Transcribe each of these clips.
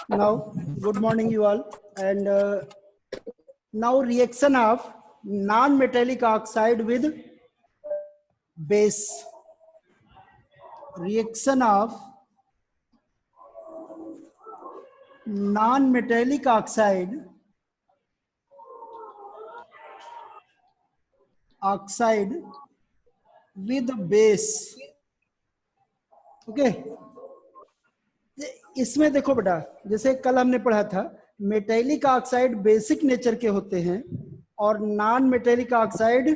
Now, good morning, you all. And now, reaction of non-metallic oxide with base. Reaction of non-metallic oxide with base. Okay, इसमें देखो बेटा, जैसे कल हमने पढ़ा था मेटेलिक ऑक्साइड बेसिक नेचर के होते हैं और non metallic oxide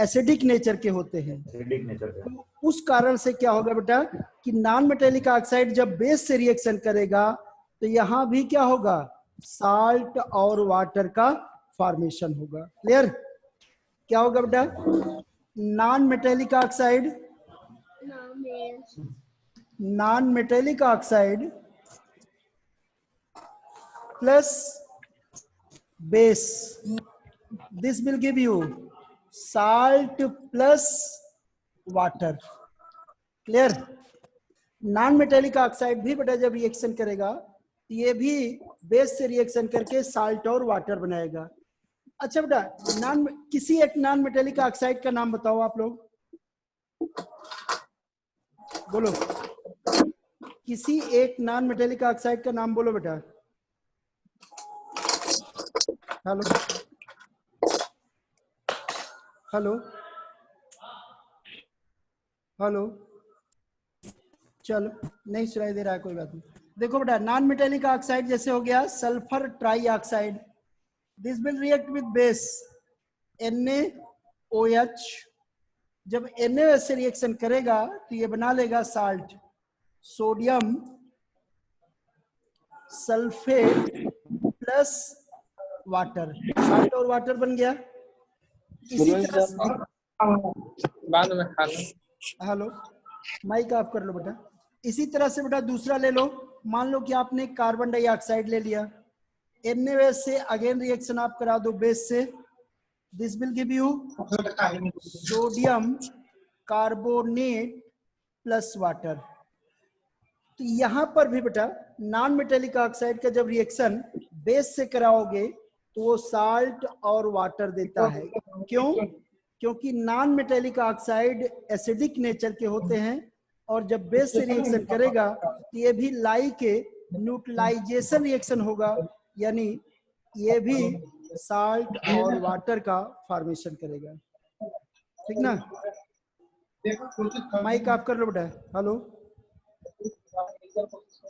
acidic nature के होते हैं। तो उस कारण से क्या होगा बेटा कि नॉन मेटेलिक ऑक्साइड जब बेस से रिएक्शन करेगा तो यहां भी क्या होगा, साल्ट और वाटर का फॉर्मेशन होगा। क्लियर? क्या होगा बेटा, non metallic oxide plus base, this will give you salt plus water. Clear? Non metallic oxide भी बेटा जब रिएक्शन करेगा तो ये भी बेस से रिएक्शन करके साल्ट और वाटर बनाएगा। अच्छा बेटा, किसी एक नॉन मेटेलिक ऑक्साइड का नाम बताओ आप लोग, बोलो किसी एक नॉन मेटेलिक ऑक्साइड का नाम बोलो बेटा। हेलो हेलो हेलो, चलो नहीं सुनाई दे रहा है, कोई बात नहीं। देखो बेटा, नॉन मेटेलिक ऑक्साइड जैसे हो गया sulphur try oxide, this will react with base NaOH। जब NaOH से रिएक्शन करेगा तो ये बना लेगा salt, sodium sulphate plus water, salt और वाटर बन गया। इसी तरह से बाद में खा लो। हेलो, माइक ऑफ कर लो बेटा। इसी तरह से बेटा दूसरा ले लो, मान लो कि आपने कार्बन डाइऑक्साइड ले लिया, NaOH से अगेन रिएक्शन आप करा दो बेस से, this will give you sodium carbonate plus water. तो यहां पर भी बेटा नॉन मेटेलिक ऑक्साइड का जब रिएक्शन बेस से कराओगे तो वो साल्ट और वाटर देता है। क्यों? क्योंकि non metallic oxide acidic nature के होते हैं और जब बेस से रिएक्शन करेगा तो ये भी लाइक न्यूट्रलाइजेशन रिएक्शन होगा, यानी ये भी साल्ट और वाटर का फॉर्मेशन करेगा। ठीक ना? माइक ऑफ कर लो बेटा। हेलो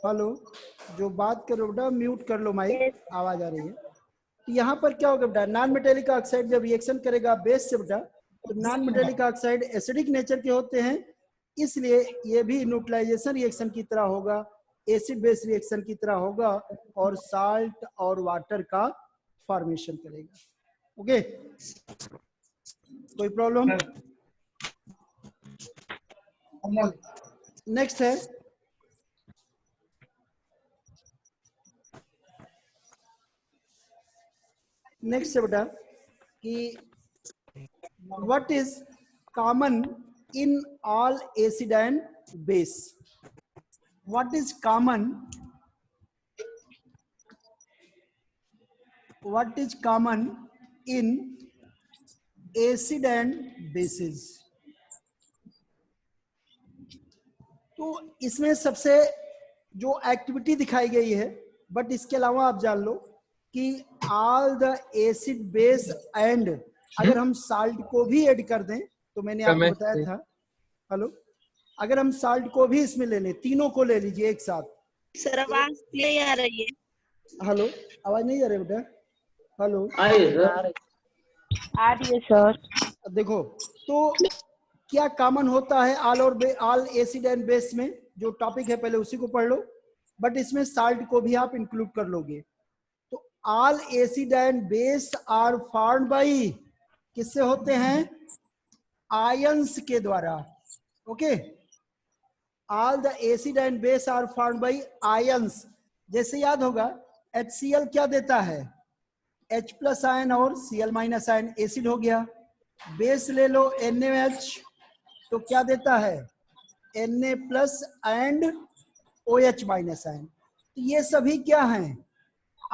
हेलो, जो बात कर लो बेटा म्यूट कर लो माइक, आवाज आ रही है। तो यहाँ पर क्या होगा बेटा, नॉन मेटेलिक ऑक्साइड जब रिएक्शन करेगा बेस से बेटा, तो non metallic oxide acidic nature के होते हैं, इसलिए ये भी न्यूट्रलाइजेशन रिएक्शन की तरह होगा, एसिड बेस रिएक्शन की तरह होगा और साल्ट और वाटर का फॉर्मेशन करेगा। ओके, कोई प्रॉब्लम? नेक्स्ट है बेटा कि what is common in all acid and base. What is common in acid and bases. तो इसमें सबसे जो एक्टिविटी दिखाई गई है, बट इसके अलावा आप जान लो कि all the acid base and, अगर हम साल्ट को भी ऐड कर दें तो मैंने आपको बताया था, हेलो, अगर हम साल्ट को भी इसमें ले लें, तीनों को ले लीजिए एक साथ। सर आवाज नहीं आ रही है। हेलो, आवाज नहीं आ रही बेटा? हेलो, आ रही है सर। देखो, तो क्या कॉमन होता है ऑल एसिड एंड बेस में? जो टॉपिक है पहले उसी को पढ़ लो, बट इसमें साल्ट को भी आप इंक्लूड कर लोगे। तो all acid and base are formed by, किससे होते हैं? आयंस के द्वारा। Okay, all the acid and base are formed by ions. जैसे याद होगा HCl क्या देता है? H प्लस आयन और Cl माइनस आयन, एसिड हो गया। बेस ले लो NaOH, तो क्या देता है? Na plus and OH minus ion. तो ये सभी क्या हैं?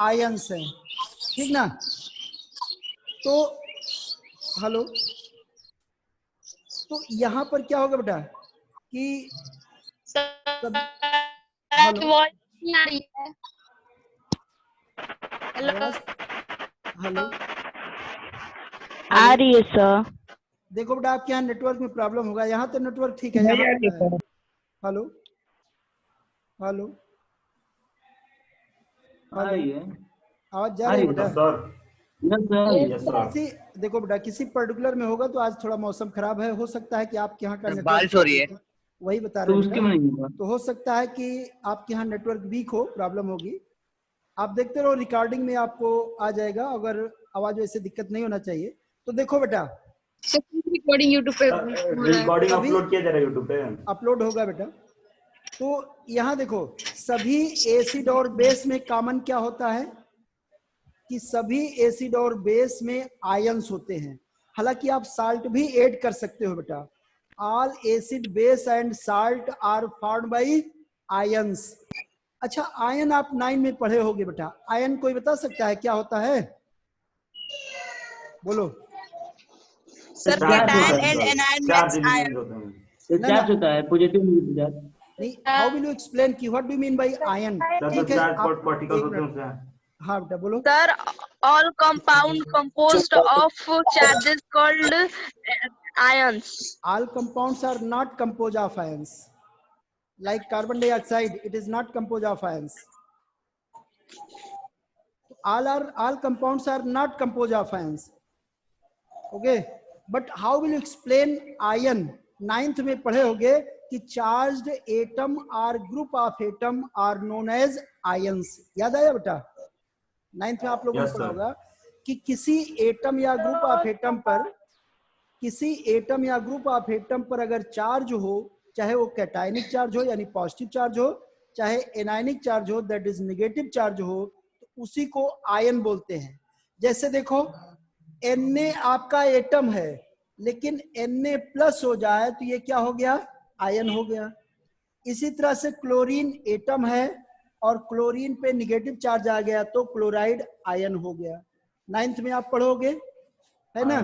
आयंस हैं, ठीक ना? तो हेलो, तो यहाँ पर क्या होगा बेटा कि सब, हेलो आवाज, हेलो, आ रही है सर। देखो बेटा आपके यहाँ नेटवर्क में प्रॉब्लम होगा, यहाँ तो नेटवर्क ठीक है, यहाँ पे है। हेलो हेलो हेलो, आवाज जा रही है बेटा? किसी, देखो बेटा किसी पर्टिकुलर में होगा तो आज थोड़ा मौसम खराब है, हो सकता है कि आपके यहाँ का बारिश हो रही है, वही बता रहे हैं, तो हो सकता है कि आपके यहाँ नेटवर्क वीक हो, प्रॉब्लम होगी। आप देखते रहो, रिकॉर्डिंग में आपको आ जाएगा, अगर आवाज वैसे दिक्कत नहीं होना चाहिए। तो देखो बेटा, रिकॉर्डिंग यूट्यूब पे रिकॉर्डिंग अपलोड किया जा रहा है यूट्यूब पे, अपलोड होगा बेटा। तो यहाँ देखो, सभी एसिड और बेस में कॉमन क्या होता है कि सभी एसिड और बेस में आयंस होते हैं। हालांकि आप साल्ट भी ऐड कर सकते हो बेटा। All acid base and salt are formed by ions. अच्छा, आयन आप 9 में पढ़े होगे बेटा। आयन कोई बता सकता है क्या होता है? बोलो sir, cation and anion charge होता है, पॉजिटिव नहीं, हाउ विल यू एक्सप्लेन कि what do you mean by ion? ठीक है, हाँ बेटा बोलो। Sir, all compound composed of charges called ions. All compounds are not composed of ions. Like carbon dioxide, it is not composed of ions. All compounds are not composed of ions. Okay, but how will you explain ion? 9th में पढ़े होगे कि charged atom or group of atom are known as ions. याद आया बेटा? 9th में आप लोगों ने पढ़ा होगा कि किसी एटम या ग्रुप ऑफ एटम पर, किसी एटम या ग्रुप ऑफ एटम पर अगर चार्ज हो, चाहे वो कैटायनिक चार्ज हो यानी पॉजिटिव चार्ज हो, चाहे एनायनिक चार्ज हो दैट इज नेगेटिव चार्ज हो, तो उसी को आयन बोलते हैं। जैसे देखो, Na आपका एटम है, लेकिन Na प्लस हो जाए तो ये क्या हो गया? आयन हो गया। इसी तरह से क्लोरीन एटम है और क्लोरीन पे निगेटिव चार्ज आ गया तो क्लोराइड आयन हो गया। 9th में आप पढ़ोगे, है ना?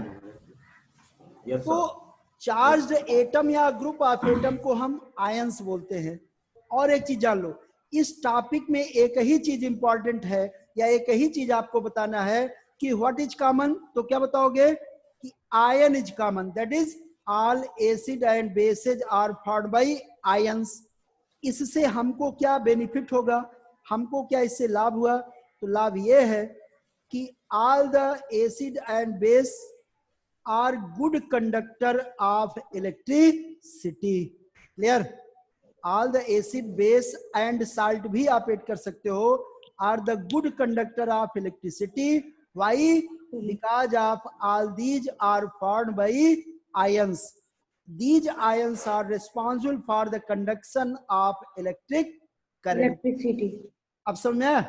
तो चार्ज्ड एटम या ग्रुप ऑफ एटम को हम आयंस बोलते हैं। और एक चीज जान लो, इस टॉपिक में एक ही चीज इंपॉर्टेंट है या एक ही चीज आपको बताना है कि व्हाट इज कॉमन। तो क्या बताओगे कि ion is common, that is all acid and bases are formed by ions. इससे हमको क्या बेनिफिट होगा, हमको क्या इससे लाभ हुआ? तो लाभ ये है कि all the acid and base are good conductor of electricity. Clear? All the acid base and salt भी आप ऐड कर सकते हो, are the good conductor of electricity. Why? Because of all these are formed by ions. These ions are responsible for the conduction of electric current. Electricity. अब समझ में आया?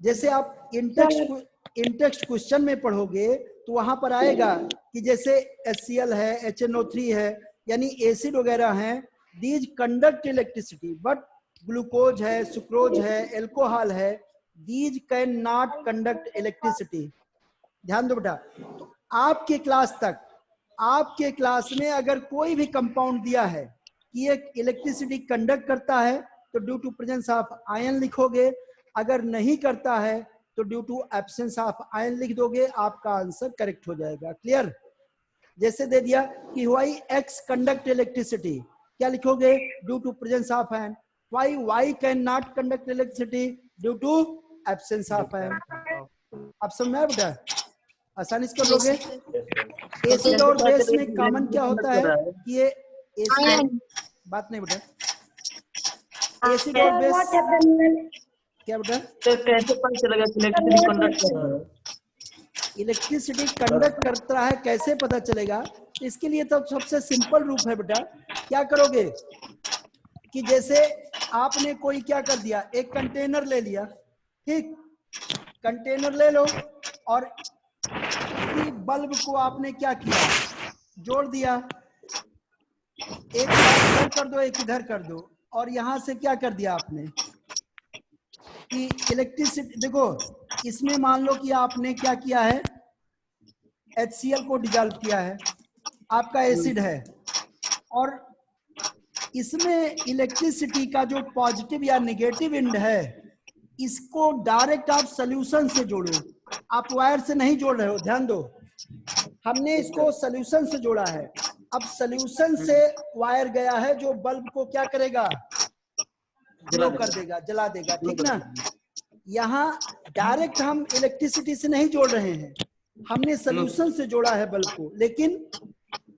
जैसे आप इंटेक्स्ट क्वेश्चन में पढ़ोगे तो वहां पर आएगा कि जैसे HCl है, HNO3 है, यानी एसिड वगैरह हैं, these conduct electricity, but glucose है, सुक्रोज है, एल्कोहल है, these cannot conduct electricity. ध्यान दो बेटा। तो आपके क्लास तक, आपके क्लास में अगर कोई भी कंपाउंड दिया है कि एक इलेक्ट्रिसिटी कंडक्ट करता है तो due to presence of ion लिखोगे, अगर नहीं करता है तो due to absence of ion लिख दोगे, आपका आंसर करेक्ट हो जाएगा। क्लियर? जैसे दे दिया कि व्हाई एक्स कंडक्ट इलेक्ट्रिसिटी, क्या लिखोगे? Due to presence of ion. Why Y can not conduct electricity? Due to absence of ion. अब समझ में आया बेटा? आसानी से कर लोगे। एसिड और बेस में कॉमन क्या होता है कि ये एसिड, बात नहीं बेटा, एसिड और बेस क्या बेटा? तो कैसे पता चलेगा इलेक्ट्रिसिटी कंडक्ट कर रहा है? इलेक्ट्रिसिटी कंडक्ट करता है कैसे पता चलेगा? इसके लिए तो सबसे सिंपल रूप है बेटा। क्या करोगे कि जैसे आपने कोई क्या कर दिया, एक कंटेनर ले लिया, ठीक, कंटेनर ले लो और इसी बल्ब को आपने क्या किया, जोड़ दिया, एक इधर कर दो एक इधर कर दो, और यहां से क्या कर दिया आपने कि इलेक्ट्रिसिटी, देखो इसमें मान लो कि आपने क्या किया है, HCl को डिजॉल्व किया है, आपका एसिड है, और इसमें इलेक्ट्रिसिटी का जो पॉजिटिव या नेगेटिव एंड है, इसको डायरेक्ट आप सॉल्यूशन से जोड़ो, आप वायर से नहीं जोड़ रहे हो, ध्यान दो, हमने इसको सॉल्यूशन से जोड़ा है। अब सॉल्यूशन से वायर गया है जो बल्ब को क्या करेगा, ग्लो कर देगा, जला देगा, ठीक ना। यहाँ डायरेक्ट हम इलेक्ट्रिसिटी से नहीं जोड़ रहे हैं, हमने सॉल्यूशन से जोड़ा है बल्ब को, लेकिन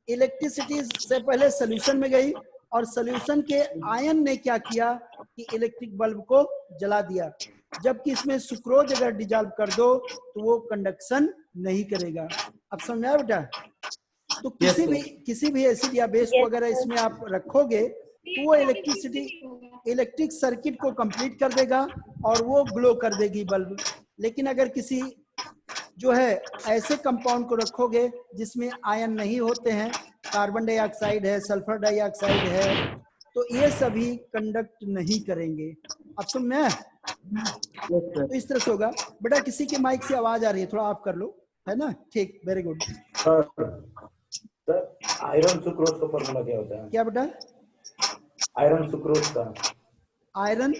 इलेक्ट्रिसिटी से पहले सॉल्यूशन में गई और सॉल्यूशन के आयन ने क्या किया कि इलेक्ट्रिक बल्ब को जला दिया, जबकि इसमें सुक्रोज अगर डिजॉल्व कर दो तो वो कंडक्शन नहीं करेगा। अब समझ आया बेटा? तो किसी भी एसिड या बेस को अगर इसमें आप रखोगे तो वो इलेक्ट्रिक सर्किट को कंप्लीट कर देगा और वो ग्लो कर देगी बल्ब। लेकिन अगर किसी जो है ऐसे कंपाउंड को रखोगे जिसमें आयन नहीं होते हैं, कार्बन डाइऑक्साइड है, सल्फर डाइऑक्साइड है, तो ये सभी कंडक्ट नहीं करेंगे। अब समझ में? तो इस तरह से होगा बेटा। किसी के माइक से आवाज आ रही है, थोड़ा आप कर लो, है ना? ठीक, वेरी गुड। आयरन सुक्रोज का फॉर्मूला क्या होता है? क्या बेटा? आयरन सुक्रोज का। आयरन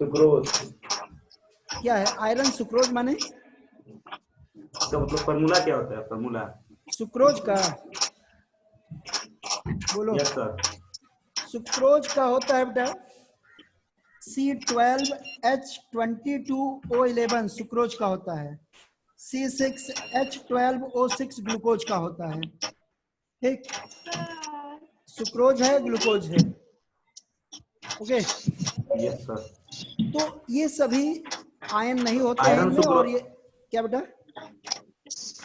सुक्रोज क्या है? आयरन सुक्रोज माने इसका मतलब फॉर्मूला क्या होता है? फॉर्मूला सुक्रोज का बोलो। Yes sir. सुक्रोज का होता है बेटा C12H22O11 सुक्रोज का होता है, C6H12O6 ग्लूकोज का होता है। ठीक, सुक्रोज है, ग्लूकोज है। Okay, yes sir. तो ये सभी आयन नहीं होते हैं इनमें। और ये क्या बेटा?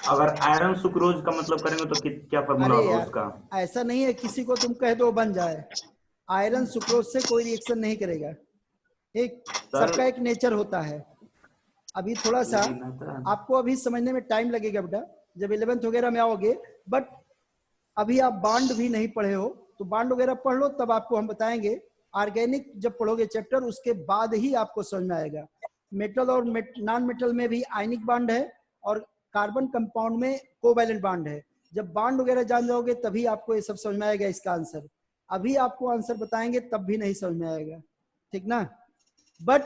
अगर आयरन सुक्रोज का मतलब करेंगे तो क्या फॉर्मूला होगा उसका? ऐसा नहीं है किसी को तुम कह दो बन जाए, आयरन सुक्रोज से कोई रिएक्शन नहीं करेगा। ठीक, सबका एक नेचर होता है। अभी थोड़ा सा आपको अभी समझने में टाइम लगेगा बेटा, जब 11th वगैरह में आओगे, बट अभी आप बॉन्ड भी नहीं पढ़े हो, तो बॉन्ड वगैरह पढ़ लो, तब आपको हम बताएंगे। ऑर्गेनिक जब पढ़ोगे चैप्टर, उसके बाद ही आपको समझ में आएगा। मेटल और नॉन मेटल में भी आयनिक बॉन्ड है और कार्बन कंपाउंड में कोवैलेंट बॉन्ड है। जब बॉन्ड वगैरह जान जाओगे तभी आपको ये सब समझ में आएगा इसका आंसर। अभी आपको आंसर बताएंगे तब भी नहीं समझ में आएगा, ठीक ना। बट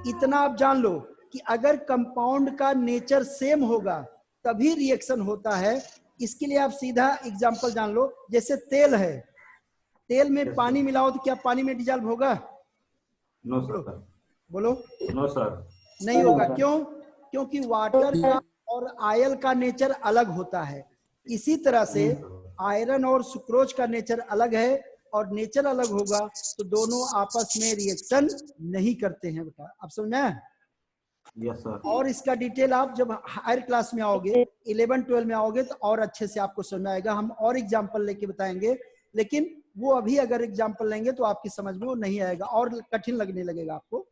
इतना आप जान लो कि अगर कंपाउंड का नेचर सेम होगा तभी रिएक्शन होता है। इसके लिए आप सीधा एग्जांपल जान लो, जैसे तेल है, तेल में पानी मिलाओ तो क्या पानी में डिजॉल्व होगा? No sir. बोलो। नो सर, नहीं होगा। क्यों? क्योंकि वाटर का और आयल का नेचर अलग होता है। इसी तरह से आयरन और सुक्रोज का नेचर अलग है, और नेचर अलग होगा तो दोनों आपस में रिएक्शन नहीं करते हैं बेटा। अब समझ में? Yes sir. और इसका डिटेल आप जब हायर क्लास में आओगे, 11-12 में आओगे, तो और अच्छे से आपको समझ में आएगा। हम और एग्जाम्पल लेके बताएंगे, लेकिन वो अभी अगर एग्जाम्पल लेंगे तो आपकी समझ में वो नहीं आएगा और कठिन लगने लगेगा आपको।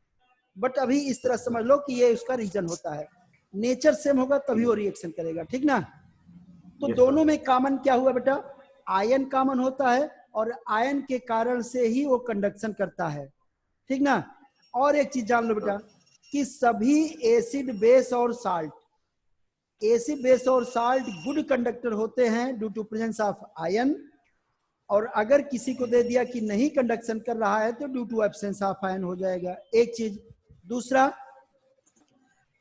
बट अभी इस तरह समझ लो कि ये उसका रीजन होता है, नेचर सेम होगा तभी वो रिएक्शन करेगा, ठीक ना। तो दोनों में कॉमन क्या हुआ बेटा? आयन कॉमन होता है, और आयन के कारण से ही वो कंडक्शन करता है, ठीक ना। और एक चीज जान लो बेटा कि सभी एसिड बेस और साल्ट, एसिड बेस और साल्ट गुड कंडक्टर होते हैं due to presence of ion, और अगर किसी को दे दिया कि नहीं कंडक्शन कर रहा है तो due to absence of ion हो जाएगा। एक चीज। दूसरा,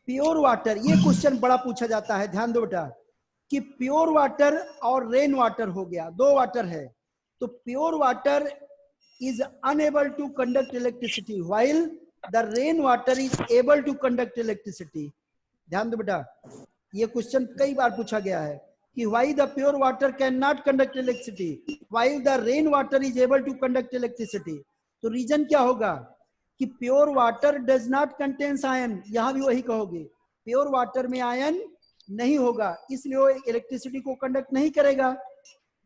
प्योर वाटर, ये क्वेश्चन बड़ा पूछा जाता है, ध्यान दो बेटा कि प्योर वाटर और रेन वाटर हो गया, दो वाटर है, तो pure water is unable to conduct electricity while the rain water is able to conduct electricity. ध्यान दो बेटा, ये क्वेश्चन कई बार पूछा गया है कि why the pure water can not conduct electricity while the rain water is able to conduct electricity. तो रीजन क्या होगा कि pure water does not contains ion, यहां भी वही कहोगे, प्योर वाटर में आयन नहीं होगा, इसलिए वो इलेक्ट्रिसिटी को कंडक्ट नहीं करेगा।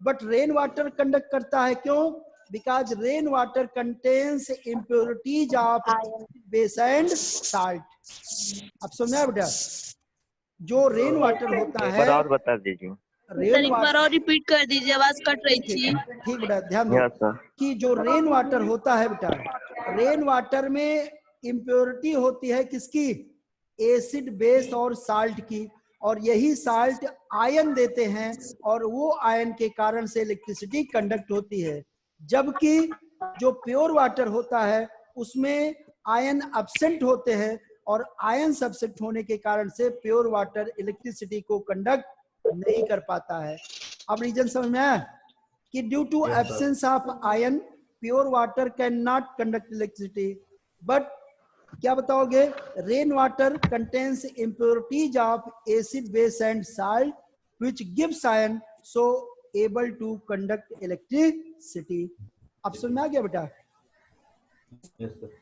बट रेन वाटर कंडक्ट करता है, क्यों? because rainwater contains impurities of base and salt. अब समझ में आया बेटा? जो रेन वाटर होता है, और बता दीजिए। सर एक बार और रिपीट कर दीजिए, आवाज कट रही थी। ठीक बेटा, ध्यान दो यस सर। कि जो रेन वाटर होता है बेटा, रेन वाटर में इम्प्योरिटी होती है किसकी? एसिड, बेस और साल्ट की, और यही साल्ट आयन देते हैं और वो आयन के कारण से इलेक्ट्रिसिटी कंडक्ट होती है। जबकि जो प्योर वाटर होता है उसमें आयन एब्सेंट होते हैं और आयन एब्सेंट होने के कारण से प्योर वाटर इलेक्ट्रिसिटी को कंडक्ट नहीं कर पाता है। अब रीजन समझ में आया कि due to absence of ion pure water can not conduct electricity. But क्या बताओगे? Rain water contains impurities of acid, base and salt which gives ion so able to conduct electricity. अब समझ में आ गया बेटा? Yes sir.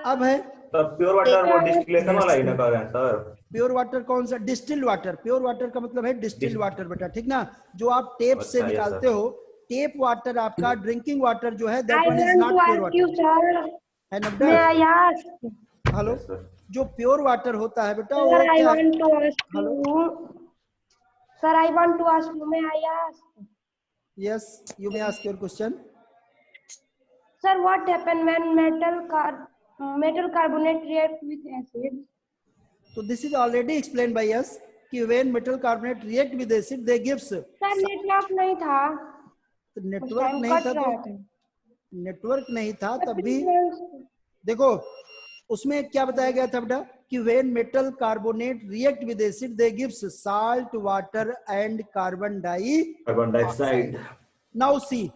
अब है सर प्योर वाटर वो डिस्टिलेशन वाला ही ना कर रहे हैं सर? प्योर वाटर कौन सा? Distilled water. प्योर वाटर का मतलब है डिस्टिल्ड वाटर बेटा, ठीक ना? जो आप टेप से निकालते हो, टेप वाटर आपका ड्रिंकिंग वाटर जो है, that one is not pure water, है ना बेटा? हेलो, जो प्योर वाटर होता है बेटा वो क्या? Sir, I want to ask you, may I ask? Yes, you may ask your question. Sir, what happen when metal carbonate react with acid? तो this is already explain by us कि when metal carbonate react with acid they gives. Sir, network नहीं था। Network नहीं था तो network नहीं था तब भी देखो उसमें क्या बताया गया था बेटा कि when metal carbonate react with acid they gives salt, water and carbon dioxide. Now see,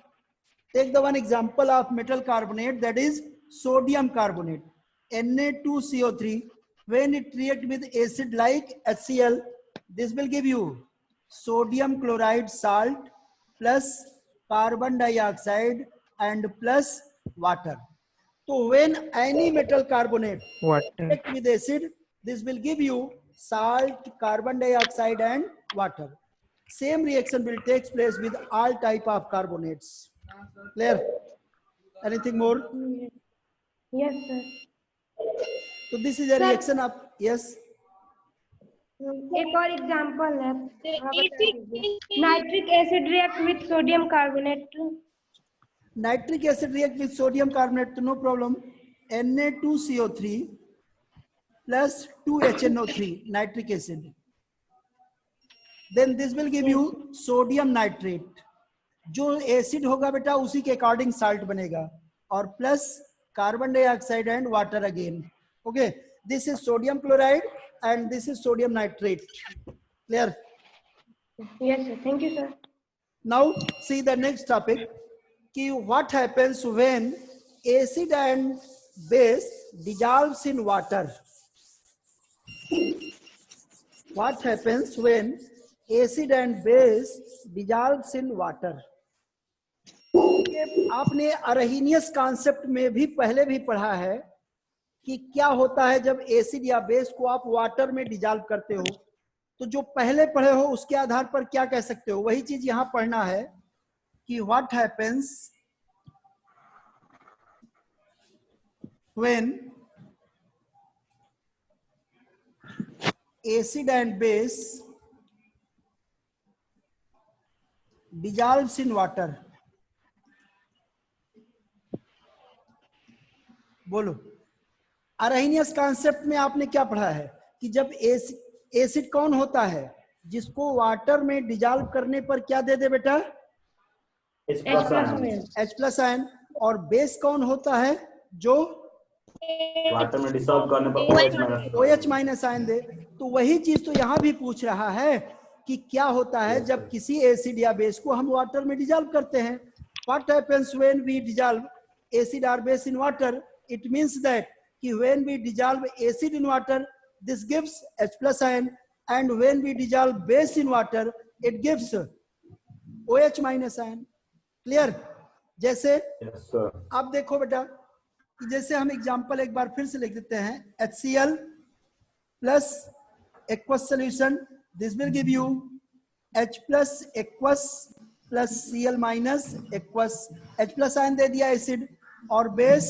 take the one example of metal carbonate, that is sodium carbonate, Na2CO3. When it react with acid like HCl, this will give you sodium chloride salt plus carbon dioxide and plus water. So when any metal carbonate react with acid, this will give you salt, carbon dioxide and water. Same reaction will take place with all type of carbonates. Clear? Anything more? Yes, sir. So this is a reaction of, yes. एक और example है, nitric acid react with sodium carbonate. Nitric acid react with sodium carbonate, so no problem. Na2CO3 plus 2HNO3, nitric acid. Then this will give you sodium nitrate. जो acid होगा बेटा उसी के according salt बनेगा, और plus carbon dioxide and water again. Okay, this is sodium chloride and this is sodium nitrate. Clear? Yes sir, thank you sir. Now see the next topic कि what happens when acid and base dissolves in water. What happens when acid and base dissolves in water. आपने Arrhenius concept में भी पहले भी पढ़ा है कि क्या होता है जब एसिड या बेस को आप वाटर में डिसॉल्व करते हो। तो जो पहले पढ़े हो उसके आधार पर क्या कह सकते हो, वही चीज यहां पढ़ना है कि what happens when acid and base dissolves in water। बोलो, अरहेनियस कॉन्सेप्ट में आपने क्या पढ़ा है कि जब एसिड कौन होता है जिसको वाटर में डिसॉल्व करने पर क्या दे दे बेटा? H+ ion. और बेस कौन होता है जो वाटर में डिसॉल्व करने पर OH- आयन दे। तो वही चीज तो यहाँ भी पूछ रहा है कि क्या होता है जब किसी एसिड या बेस को हम वाटर में डिसॉल्व करते हैं। What happens when we dissolve acid or base in water? It means that कि when we dissolve acid in water, this gives H+ ion, and when we dissolve base in water, it gives OH- ion। Clear? जैसे अब देखो बेटा कि जैसे हम example एक बार फिर से लिख देते हैं, HCl plus aqueous solution, this will give you H+ aqueous plus Cl minus aqueous H plus ion दे दिया एसिड, और base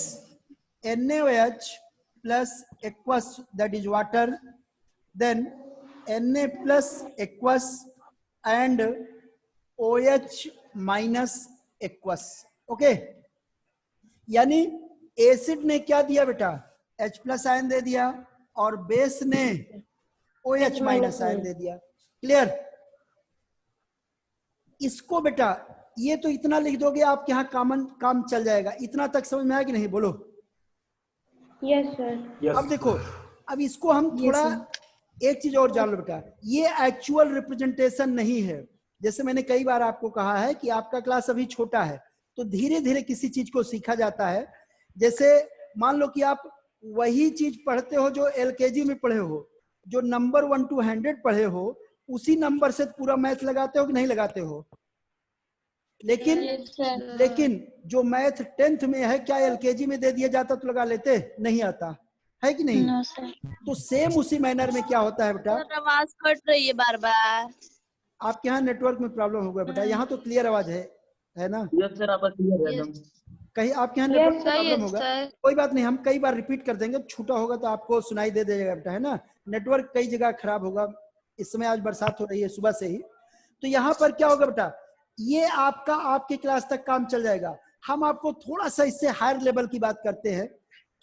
NaOH plus aqueous that is water, then Na plus aqueous and OH minus aqueous. Okay, यानी acid ने क्या दिया बेटा, H plus ion दे दिया, और बेस ने OH माइनस आयन दे दिया। क्लियर? इसको बेटा ये तो इतना लिख दोगे आपके यहाँ काम चल जाएगा। इतना तक समझ में आया कि नहीं, बोलो? Yes sir. Yes, अब देखो, अब इसको हम थोड़ा एक चीज और जान लो बेटा, ये एक्चुअल रिप्रेजेंटेशन नहीं है। जैसे मैंने कई बार आपको कहा है कि आपका क्लास अभी छोटा है, तो धीरे धीरे किसी चीज को सीखा जाता है। जैसे मान लो कि आप वही चीज पढ़ते हो जो LKG में पढ़े हो, जो नंबर 1 to 100 पढ़े हो, उसी नंबर से पूरा मैथ लगाते हो कि नहीं लगाते हो? लेकिन जो मैथ 10th में है, क्या LKG में दे दिया जाता तो लगा लेते? नहीं आता है कि नहीं? तो सेम उसी मैनर में क्या होता है बेटा, आवाज कट रही है बार बार। आपके यहाँ नेटवर्क में प्रॉब्लम होगा बेटा, यहाँ तो क्लियर आवाज है ना? यस सर, आपका क्लियर है एकदम। कहीं आपके यहाँ Yes, नेटवर्क sir, प्रॉब्लम होगा, कोई बात नहीं, हम कई बार रिपीट कर देंगे, छूटा होगा तो आपको सुनाई दे देगा बेटा, है ना? नेटवर्क कई जगह खराब होगा, इस समय आज बरसात हो रही है सुबह से ही। तो यहाँ पर क्या होगा बेटा, ये आपका आपके क्लास तक काम चल जाएगा। हम आपको थोड़ा सा इससे हायर लेवल की बात करते हैं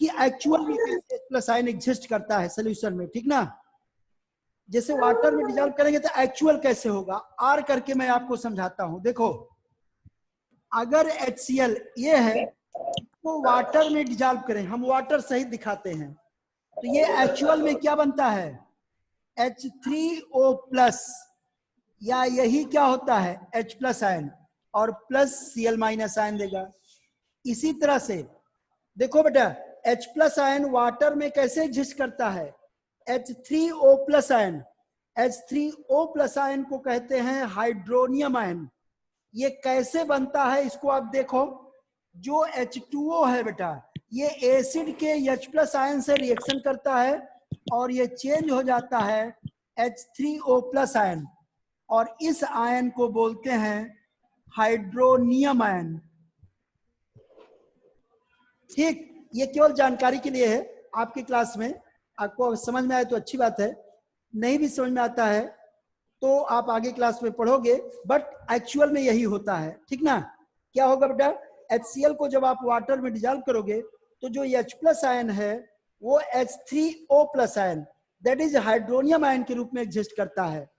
कि एक्चुअल में कैसे H प्लस आयन एग्जिस्ट करता है सोल्यूशन में, ठीक ना? जैसे वाटर में डिजॉल्व करेंगे तो एक्चुअल कैसे होगा, आर करके मैं आपको समझाता हूं। देखो, अगर HCl ये है तो वाटर में डिजॉल्व करें, हम वाटर सहित दिखाते हैं, तो ये एक्चुअल में क्या बनता है, H3O प्लस, या यही क्या होता है, H प्लस आयन, और प्लस Cl माइनस आयन देगा। इसी तरह से देखो बेटा, H प्लस आयन वाटर में कैसे एग्जिस्ट करता है, H3O plus ion. H3O plus ion को कहते हैं हाइड्रोनियम आयन। ये कैसे बनता है इसको आप देखो, जो H2O है बेटा, ये एसिड के H प्लस आयन से रिएक्शन करता है और ये चेंज हो जाता है H3O प्लस आयन, और इस आयन को बोलते हैं हाइड्रोनियम आयन। ठीक, ये केवल जानकारी के लिए है आपकी क्लास में, आपको समझ में आए तो अच्छी बात है, नहीं भी समझ में आता है तो आप आगे क्लास में पढ़ोगे, बट एक्चुअल में यही होता है, ठीक ना? क्या होगा बेटा, HCl को जब आप वाटर में डिजॉल्व करोगे तो जो H प्लस आयन है वो H3O plus ion that is hydronium ion के रूप में एग्जिस्ट करता है।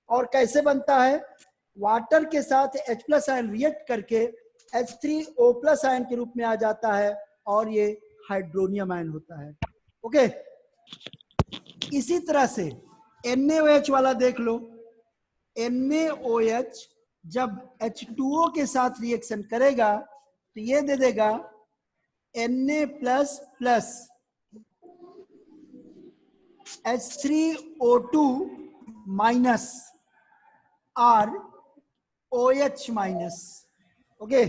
और कैसे बनता है, वाटर के साथ H प्लस आयन रिएक्ट करके H3O प्लस आयन के रूप में आ जाता है और ये हाइड्रोनियम आयन होता है। ओके, इसी तरह से NaOH वाला देख लो, NaOH जब H2O के साथ रिएक्शन करेगा तो ये दे देगा Na plus plus H3O2 minus R OH minus. Okay,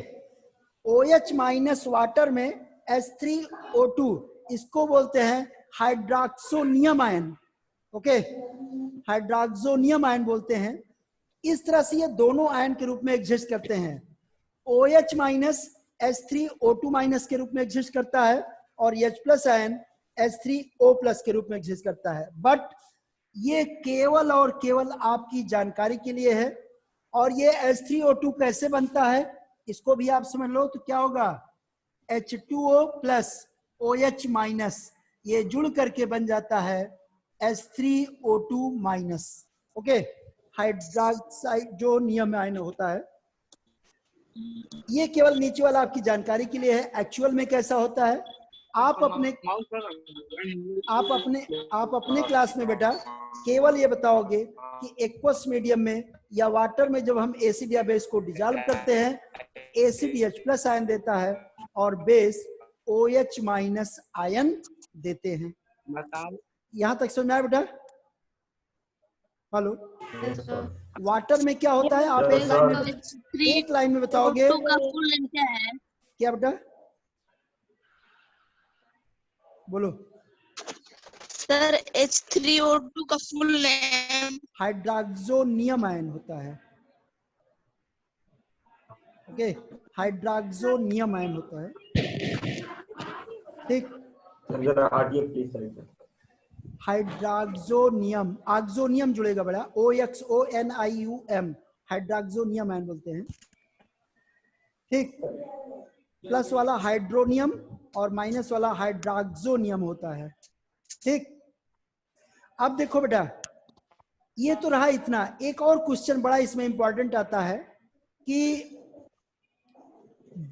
OH minus water में H3O2, इसको बोलते हैं हाइड्रोक्सोनियम आयन। ओके, हाइड्रोक्सोनियम आयन बोलते हैं। इस तरह से ये दोनों आयन के रूप में एग्जिस्ट करते हैं। OH माइनस H3O2 माइनस के रूप में एग्जिस्ट करता है और H plus ion H3O plus के रूप में एग्जिस्ट करता है। बट ये केवल और केवल आपकी जानकारी के लिए है। और ये H3O2 कैसे बनता है इसको भी आप समझ लो, तो क्या होगा, H2O प्लस OH माइनस, ये जुड़ करके बन जाता है H3O2 माइनस। ओके, हाइड्रोक्साइड जो नियम आयन होता है, ये केवल नीचे वाला आपकी जानकारी के लिए है। एक्चुअल में कैसा होता है, आप अपने क्लास में बेटा केवल ये बताओगे कि एक्वस मीडियम में या वाटर में जब हम एसिड या बेस को डिजॉल्व करते हैं, एसिड H प्लस आयन देता है और बेस OH माइनस आयन देते हैं। यहां तक समझ में आया बेटा? हेलो, वाटर में क्या होता है, आप एक लाइन में बताओगे का फुल नेम क्या है? क्या बेटा, बोलो। सर H3O2 का फुल नेम? हाइड्रोक्सोनियम आयन होता है। ओके, हाइड्रोक्सोनियम आयन होता है। ठीक, सर जरा हटिए प्लीज साइड से। हाइड्रोक्सोनियम, ऑक्सोनियम जुड़ेगा बड़ा, OXONIUM, हाइड्रोक्सोनियम आयन बोलते हैं। ठीक, प्लस वाला हाइड्रोनियम और माइनस वाला हाइड्रोक्सोनियम होता है। ठीक, अब देखो बेटा, ये तो रहा इतना। एक और क्वेश्चन बड़ा इसमें इंपॉर्टेंट आता है कि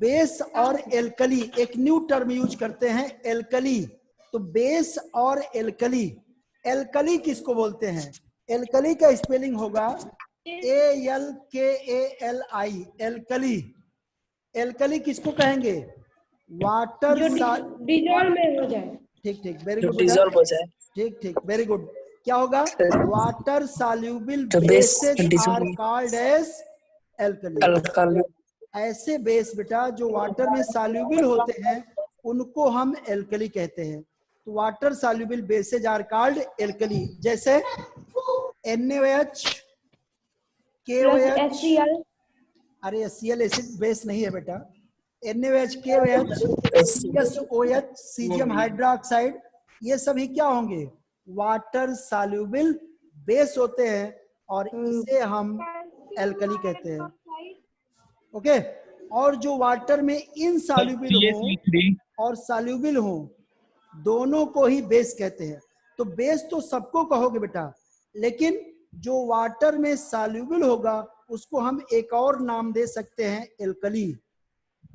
बेस और एल्कली, एक न्यू टर्म यूज करते हैं, एल्कली। तो बेस और एल्कली, एल्कली किसको बोलते हैं? एल्कली का स्पेलिंग होगा ALKALI, एल्कली। एल्कली किसको कहेंगे? वाटर जो डिजॉल्व में हो जाए। ठीक ठीक, वेरी जो गुड, डिजॉल्व हो जाए। ठीक ठीक, वेरी गुड। क्या होगा? वाटर सॉल्युबल जो base bases are dissolve called as alkali. Alkali. ऐसे बेस बेटा जो वाटर में सॉल्युबल होते हैं उनको हम एल्कली कहते हैं। तो water soluble bases are called alkali, जैसे NaOH, KOH, HCl। अरे HCl एसिड बेस नहीं है बेटा। NaOH, KOH, CSOH, caesium hydroxide, ये सभी क्या होंगे? वाटर सॉल्युबल बेस होते हैं और इसे हम एल्कली कहते हैं। ओके, और जो वाटर में इनसॉल्युबल हो और सॉल्युबल हो, दोनों को ही बेस कहते हैं। तो बेस तो सबको कहोगे बेटा, लेकिन जो वाटर में सॉल्युबल होगा उसको हम एक और नाम दे सकते हैं, एल्कली।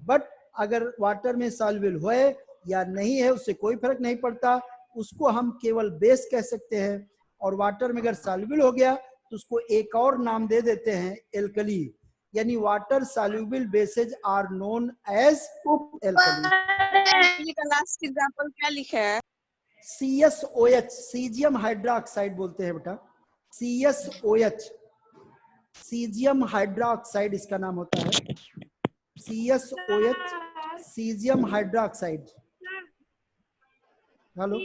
बट अगर वाटर में सॉल्युबल होए या नहीं है उससे कोई फर्क नहीं पड़ता, उसको हम केवल बेस कह सकते हैं। और वाटर में अगर सॉल्युबल हो गया तो उसको एक और नाम दे देते हैं, एल्कली। यानी water soluble bases are known as alkali. का लास्ट एग्जांपल क्या लिखा है? CSOH, सीजियम हाइड्रोक्साइड बोलते हैं बेटा। CSOH, सीजियम हाइड्रोक्साइड इसका नाम होता है। CSOH, caesium hydroxide. हेलो,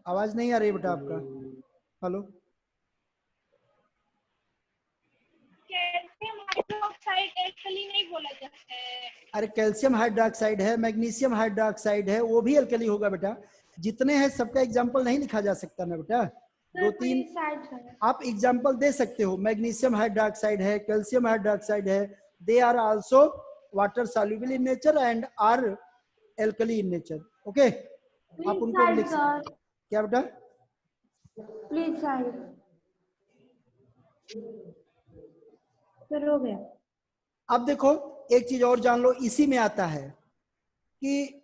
आवाज नहीं आ रही बेटा आपका। हेलो, नहीं बोला जाता है। अरे कैल्शियम हाइड्रोक्साइड है, मैग्नीशियम हाइड्रोक्साइड है, वो भी एल्कली होगा बेटा। जितने हैं सबका एग्जांपल नहीं लिखा जा सकता ना बेटा, दो तीन आप एग्जांपल दे सकते हो। मैग्नीशियम हाइड्रोक्साइड है, कैल्शियम हाइड्रोक्साइड है, they are also water soluble in nature and are alkali in nature. Okay, आप उनको भी लिख सकते। क्या बेटा? प्लीज सर, हो गया। अब देखो एक चीज और जान लो, इसी में आता है कि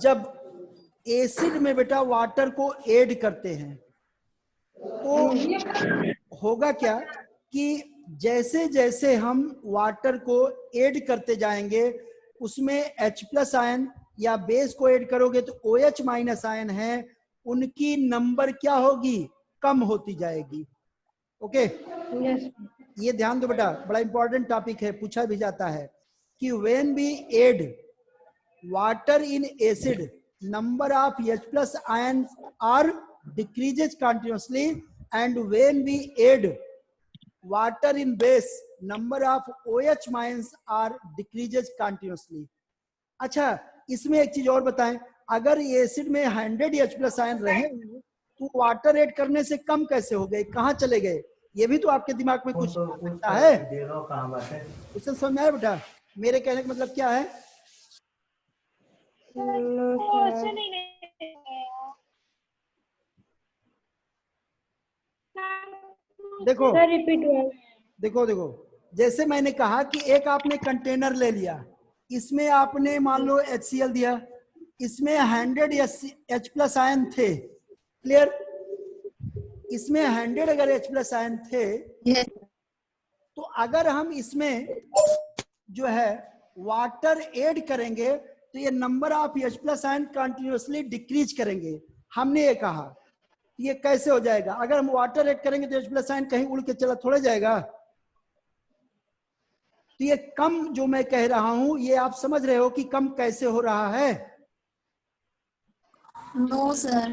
जब एसिड में बेटा वाटर को ऐड करते हैं तो होगा क्या कि जैसे जैसे हम वाटर को ऐड करते जाएंगे उसमें H+ आयन या बेस को ऐड करोगे तो OH- आयन है, उनकी नंबर क्या होगी? कम होती जाएगी। ओके, ये ध्यान दो बेटा, बड़ा इंपॉर्टेंट टॉपिक है, पूछा भी जाता है कि when we add water in acid, number of H+ ions are decreases continuously, and when we add water in base, number of OH ions are decreases continuously। अच्छा, इसमें एक चीज और बताएं, अगर एसिड में 100 H+ आयन रहे तो वाटर ऐड करने से कम कैसे हो गए, कहाँ चले गए? ये भी तो आपके दिमाग में कुछ आता है। उसे समझ में आया बेटा? मेरे कहने का मतलब क्या है? देखो देखो देखो, जैसे मैंने कहा कि एक आपने कंटेनर ले लिया, इसमें आपने मान लो HCl दिया, इसमें 100 H+ आयन थे, क्लियर? इसमें 100 अगर H+ आयन थे तो अगर हम इसमें जो है वाटर ऐड करेंगे तो ये number of H+ ion continuously decrease करेंगे। हमने ये कहा, ये कैसे हो जाएगा? अगर हम वाटर ऐड करेंगे तो H+ आयन कहीं उड़ के चला थोड़े जाएगा। तो ये कम जो मैं कह रहा हूं, ये आप समझ रहे हो कि कम कैसे हो रहा है? No sir,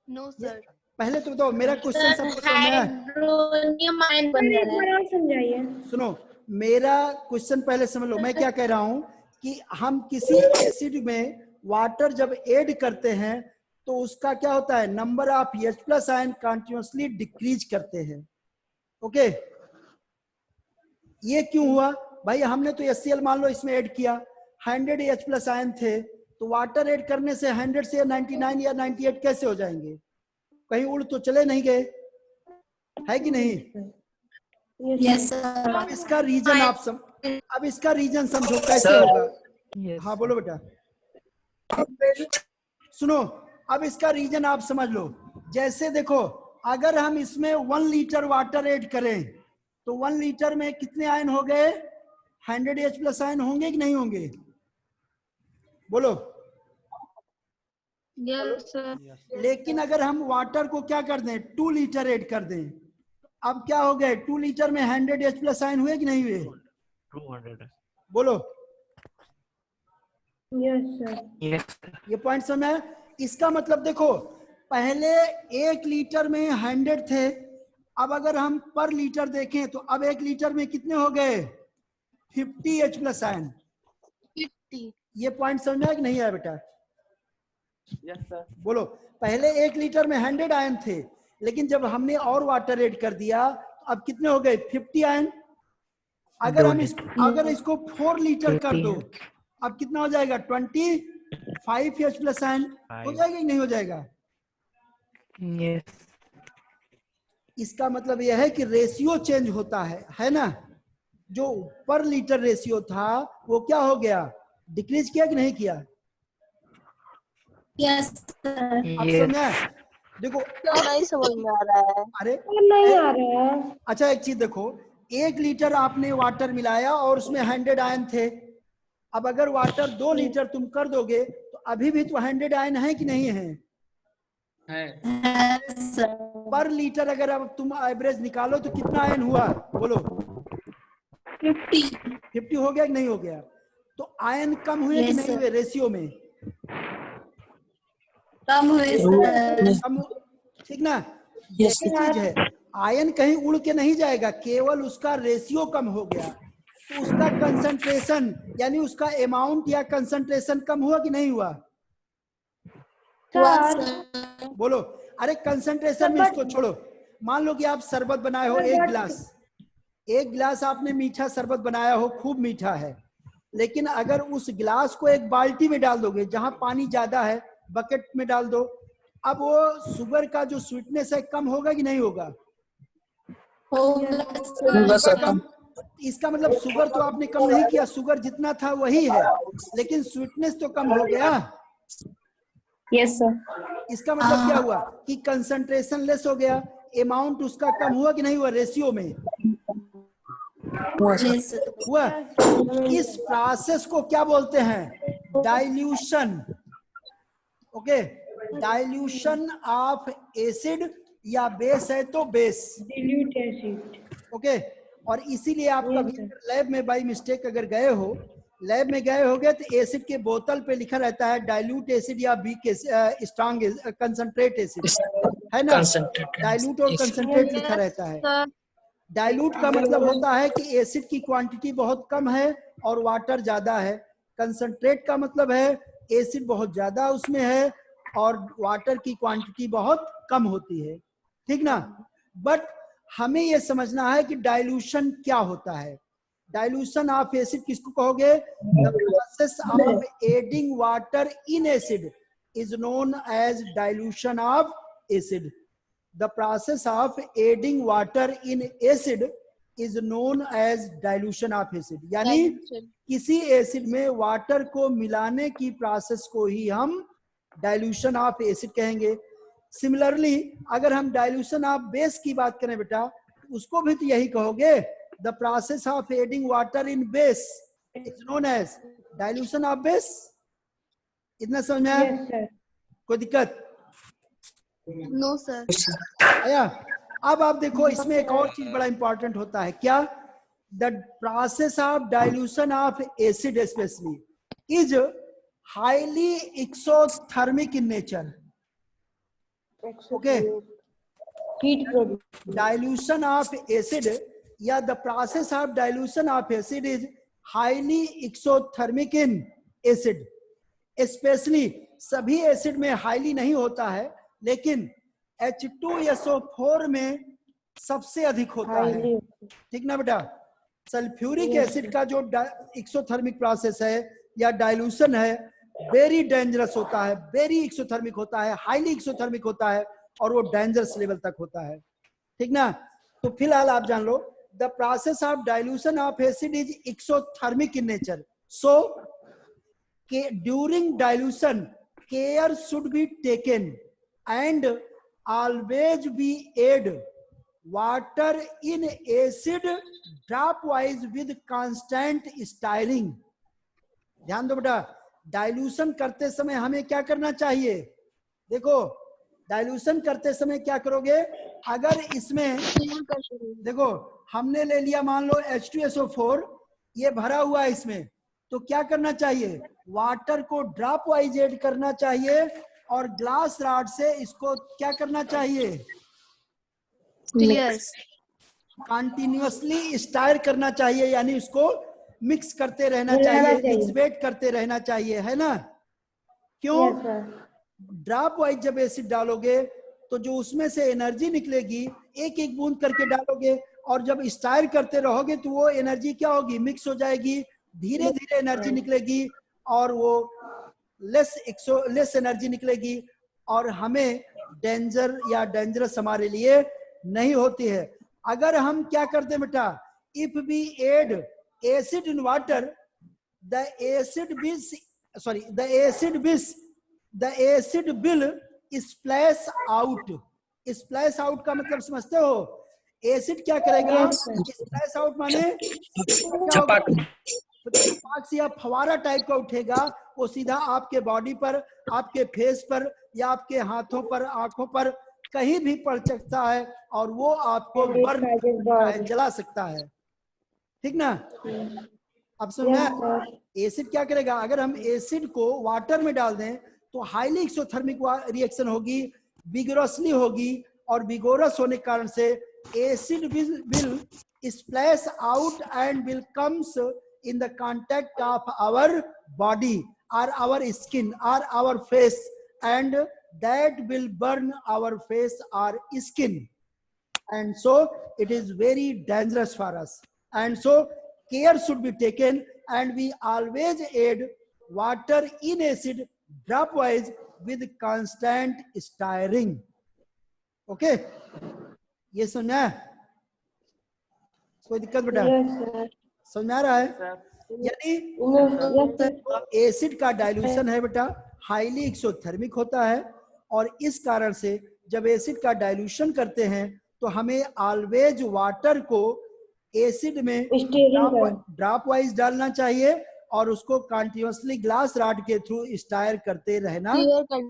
no sir. पहले तो बताओ मेरा क्वेश्चन सबको समझ में आया? हाइड्रोनियम आयन बन एक रहा बार है। और समझाइए। सुनो मेरा क्वेश्चन पहले समझ लो। मैं क्या कह रहा हूं कि हम किसी एसिड में वाटर जब ऐड करते हैं तो उसका क्या होता है, number of H+ ion continuously decrease करते हैं। ओके, ये क्यों हुआ भाई? हमने तो HCl मान लो इसमें ऐड किया, 100 H+ आयन थे, तो वाटर ऐड करने से 100 से 99 या 98 कैसे हो जाएंगे? कहीं उड़ तो चले नहीं गए, है कि नहीं? Yes sir. अब इसका रीजन अब इसका रीजन समझो कैसे होगा। हाँ बोलो बेटा। सुनो, अब इसका रीजन आप समझ लो। जैसे देखो, अगर हम इसमें 1 लीटर वाटर ऐड करें तो 1 लीटर में कितने आयन हो गए? 100 H+ आयन होंगे कि नहीं होंगे? बोलो। Yes sir. लेकिन अगर हम वाटर को क्या कर दें, 2 लीटर ऐड कर दें, अब क्या हो गए? 2 लीटर में 100 H+ आयन हुए कि नहीं हुए? 200 बोलो। Yes sir. ये पॉइंट समझ में आया? इसका मतलब देखो, पहले 1 लीटर में 100 थे, अब अगर हम पर लीटर देखें तो अब 1 लीटर में कितने हो गए? 50 H+ आयन। 50। ये पॉइंट समझ में आया कि नहीं आया बेटा? Yes sir. बोलो। पहले 1 लीटर में 100 आयन थे, लेकिन जब हमने और वाटर ऐड कर दिया तो अब कितने हो गए? 50 आयन। अगर इसको 4 लीटर कर दो, अब कितना हो जाएगा? 25 H+ आयन हो जाएगा कि नहीं हो जाएगा? इसका मतलब यह है कि रेशियो चेंज होता है ना? जो पर लीटर रेशियो था वो क्या हो गया? डिक्रीज किया कि नहीं किया? Yes sir. अब समझ में आया? देखो नहीं समझ में आ रहा है। अरे नहीं आ रहा है। अच्छा, एक चीज देखो, 1 लीटर आपने वाटर मिलाया और उसमें 100 आयन थे। अब अगर वाटर 2 लीटर तुम कर दोगे तो अभी भी तो 100 आयन है कि नहीं है? पर लीटर अगर अब तुम एवरेज निकालो तो कितना आयन हुआ? बोलो। 50 हो गया कि नहीं हो गया? तो आयन कम हुए कि नहीं हुए रेशियो में? कम हुए सर। कम, ठीक ना? यही चीज है, आयन कहीं उड़ के नहीं जाएगा, केवल उसका रेशियो कम हो गया, तो उसका कंसंट्रेशन यानी उसका अमाउंट या कंसंट्रेशन कम हुआ कि नहीं हुआ? बोलो। अरे कंसंट्रेशन में इसको छोड़ो, मान लो कि आप शरबत बनाए हो 1 गिलास आपने मीठा शरबत बनाया हो, खूब मीठा है, लेकिन अगर उस गिलास को एक बाल्टी में डाल दोगे जहां पानी ज्यादा है, बकेट में डाल दो, अब वो शुगर का जो स्वीटनेस है कम होगा कि नहीं होगा? होगा कम। इसका मतलब शुगर तो आपने कम नहीं किया, शुगर जितना था वही है, लेकिन स्वीटनेस तो कम हो गया। Yes sir. इसका मतलब क्या हुआ कि कंसंट्रेशन लेस हो गया, अमाउंट उसका कम हुआ कि नहीं हुआ? रेशियो में हुआ। इस प्रोसेस को क्या बोलते हैं? Dilution. Okay, dilution of acid या बेस है तो बेस। dilute acid। ओके, और इसीलिए आप कभी लैब में बाई मिस्टेक अगर गए हो, लैब में गए होगे तो एसिड के बोतल पे लिखा रहता है डाइल्यूट एसिड या वीक स्ट्रॉन्ग कंसंट्रेट एसिड, है ना? डाइल्यूट और कंसंट्रेट लिखा रहता है। डाइल्यूट का मतलब होता है कि एसिड की क्वांटिटी बहुत कम है और वाटर ज्यादा है। कंसंट्रेट का मतलब है एसिड बहुत ज्यादा उसमें है और वाटर की क्वांटिटी बहुत कम होती है, ठीक ना? बट हमें यह समझना है कि डाइल्यूशन क्या होता है। डाइल्यूशन ऑफ एसिड किसको कहोगे? The process of adding water in acid is known as dilution of acid. The process of adding water in acid is known as dilution of acid। यानी किसी एसिड में water को मिलाने की process को ही हम डाइल्यूशन ऑफ एसिड कहेंगे। Similarly अगर हम डाइल्यूशन ऑफ बेस की बात करें बेटा, उसको भी तो यही कहोगे, the process of adding water in base is known as dilution of base. इतना समझ में आया? Yes sir। कोई दिक्कत? No sir. आया? अब आप देखो, इसमें एक और चीज बड़ा इंपॉर्टेंट होता है, क्या? The process of dilution of acid specially is highly exothermic in nature. Okay, Heat produce. dilution of acid या the process of dilution of acid is highly exothermic in acid. Especially सभी acid में highly नहीं होता है, लेकिन H2SO4 में सबसे अधिक होता है। Highly. ठीक ना बेटा? सल्फ्यूरिक एसिड का जो एक्सोथर्मिक प्रोसेस है या डाइल्यूशन है, वेरी डेंजरस होता है, वेरी एक्सोथर्मिक होता है, हाईली एक्सोथर्मिक होता है और वो डेंजरस लेवल तक होता है। ठीक ना? तो फिलहाल आप जान लो, the process of dilution of acid is exothermic in nature. So during dilution care should be taken and always be add water in acid drop wise with constant stirring। ध्यान दो बेटा, डाइल्यूशन करते समय हमें क्या करना चाहिए? देखो, डाइल्यूशन करते समय क्या करोगे? अगर इसमें देखो हमने ले लिया, मान लो H2SO4 ये भरा हुआ है इसमें, तो क्या करना चाहिए? वाटर को ड्रॉप वाइज ऐड करना चाहिए और ग्लास रॉड से इसको क्या करना चाहिए? कंटिन्यूअसली स्टायर करना चाहिए, यानी उसको मिक्स करते रहना चाहिए, एक्सपेट करते रहना चाहिए, है ना? क्यों? Yes, sir. ड्रॉप वाइज जब एसिड डालोगे तो जो उसमें से एनर्जी निकलेगी, एक एक बूंद करके डालोगे और जब स्टायर करते रहोगे तो वो एनर्जी क्या होगी? मिक्स हो जाएगी, धीरे धीरे एनर्जी निकलेगी और वो लेस एनर्जी निकलेगी और हमें डेंजर या डेंजरस हमारे लिए नहीं होती है। अगर हम क्या करते बेटा, if we add acid in water, the acid will splash out. Splash out का मतलब समझते हो? एसिड क्या करेगा? स्प्लैश आउट माने छपाक से या फवारा टाइप का उठेगा, वो सीधा आपके बॉडी पर, आपके फेस पर या आपके हाथों पर, आंखों पर कहीं भी पड़ सकता है और वो आपको बर्न जला सकता है। ठीक ना? अब सुनना, एसिड क्या करेगा? अगर हम एसिड को वाटर में डाल दें तो हाईली एक्सोथर्मिक रिएक्शन होगी, विगोरसली होगी और विगोरस होने के कारण से acid will splash out and will comes in the contact of our body or our skin or our face, and that will burn our face or skin, and so it is very dangerous for us, and so care should be taken and we always add water in acid drop wise with constant stirring. Okay, ये सुनना है? कोई दिक्कत बेटा? समझ में आ रहा है? यानी एसिड का डाइल्यूशन है बेटा, हाईली एक्सोथर्मिक होता है और इस कारण से जब एसिड का डाइल्यूशन करते हैं तो हमें ऑलवेज वाटर को एसिड में ड्रॉप वाइज डालना चाहिए और उसको कंटिन्यूअसली ग्लास रॉड के थ्रू स्टायर करते रहना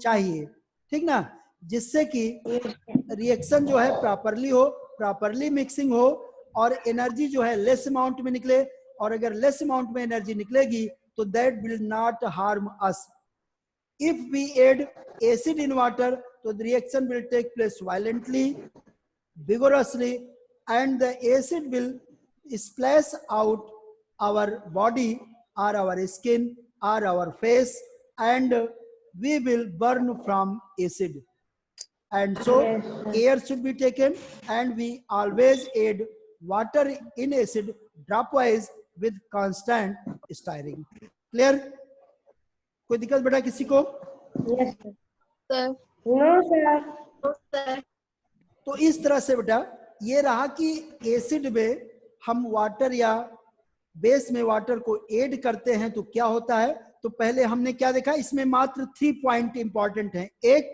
चाहिए। ठीक ना? जिससे कि रिएक्शन जो है प्रॉपरली हो, प्रॉपरली मिक्सिंग हो और एनर्जी जो है लेस अमाउंट में निकले, और अगर लेस अमाउंट में एनर्जी निकलेगी तो that will not harm us. If we add acid in water तो the reaction will take place violently, vigorously, and the acid will splash out our body or our skin or our face, and we will burn from acid. And so care should be taken and we always add water in acid dropwise with constant stirring. Clear? कोई दिक्कत बेटा किसी को? Yes, sir. Sir No, sir. Sir तो इस तरह से बेटा ये रहा कि एसिड में हम वाटर या बेस में वाटर को ऐड करते हैं तो क्या होता है। तो पहले हमने क्या देखा, इसमें मात्र 3 पॉइंट इंपॉर्टेंट हैं। एक,